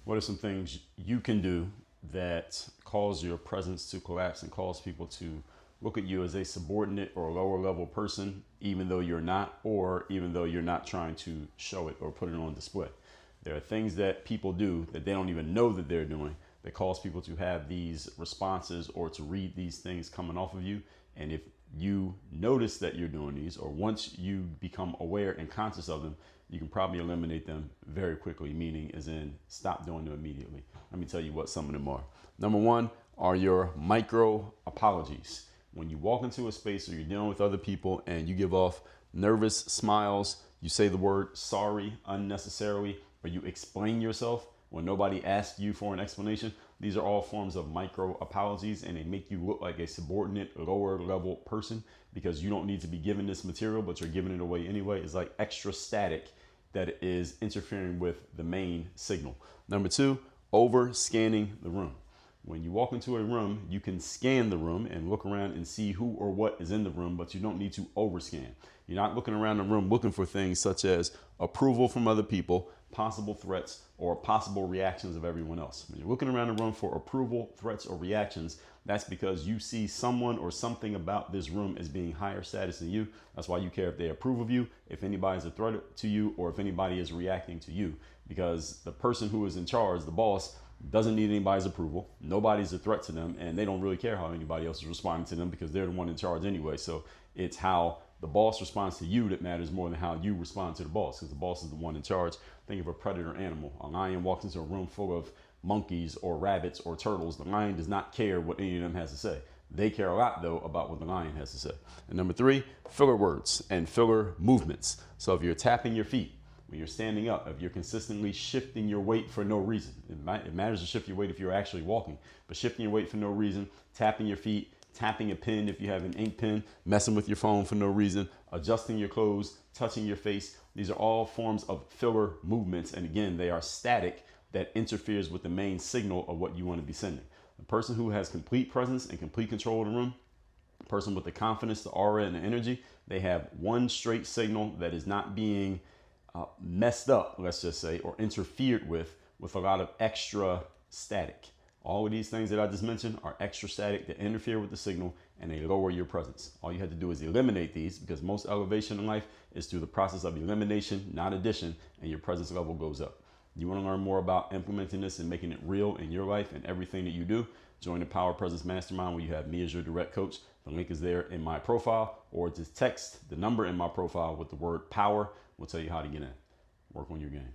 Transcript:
What are some things you can do that cause your presence to collapse and cause people to look at you as a subordinate or lower level person, even though you're not, or even though you're not trying to show it or put it on display? There are things that people do that they don't even know that they're doing that cause people to have these responses or to read these things coming off of you. And if you notice that you're doing these, or once you become aware and conscious of them, you can probably eliminate them very quickly, meaning as in stop doing them immediately. Let me tell you what some of them are. Number one are your micro apologies. When you walk into a space or you're dealing with other people and you give off nervous smiles, you say the word sorry unnecessarily, or you explain yourself when nobody asked you for an explanation. These are all forms of micro apologies, and they make you look like a subordinate, lower level person because you don't need to be given this material, but you're giving it away anyway. It's like extra static that is interfering with the main signal. Number two, over scanning the room. When you walk into a room, you can scan the room and look around and see who or what is in the room, but you don't need to overscan. You're not looking around the room looking for things such as approval from other people, possible threats, or possible reactions of everyone else. When you're looking around the room for approval, threats, or reactions, that's because you see someone or something about this room as being higher status than you. That's why you care if they approve of you, if anybody's a threat to you, or if anybody is reacting to you. Because the person who is in charge, the boss, doesn't need anybody's approval. Nobody's a threat to them, and they don't really care how anybody else is responding to them because they're the one in charge anyway. So it's how the boss responds to you that matters more than how you respond to the boss, because the boss is the one in charge. Think of a predator animal. A lion walks into a room full of monkeys or rabbits or turtles. The lion does not care what any of them has to say. They care a lot, though, about what the lion has to say. And number three, filler words and filler movements. So if you're tapping your feet, when you're standing up, if you're consistently shifting your weight for no reason, it matters to shift your weight if you're actually walking, but shifting your weight for no reason, tapping your feet, tapping a pen if you have an ink pen, messing with your phone for no reason, adjusting your clothes, touching your face. These are all forms of filler movements. And again, they are static that interferes with the main signal of what you want to be sending. The person who has complete presence and complete control of the room, the person with the confidence, the aura, and the energy, they have one straight signal that is not being messed up, let's just say, or interfered with a lot of extra static. All of these things that I just mentioned are extra static that interfere with the signal and they lower your presence. All you have to do is eliminate these, because most elevation in life is through the process of elimination, not addition, and your presence level goes up. You want to learn more about implementing this and making it real in your life and everything that you do? Join the Power Presence Mastermind, where you have me as your direct coach. The link is there in my profile, or just text the number in my profile with the word power. We'll tell you how to get in. Work on your game.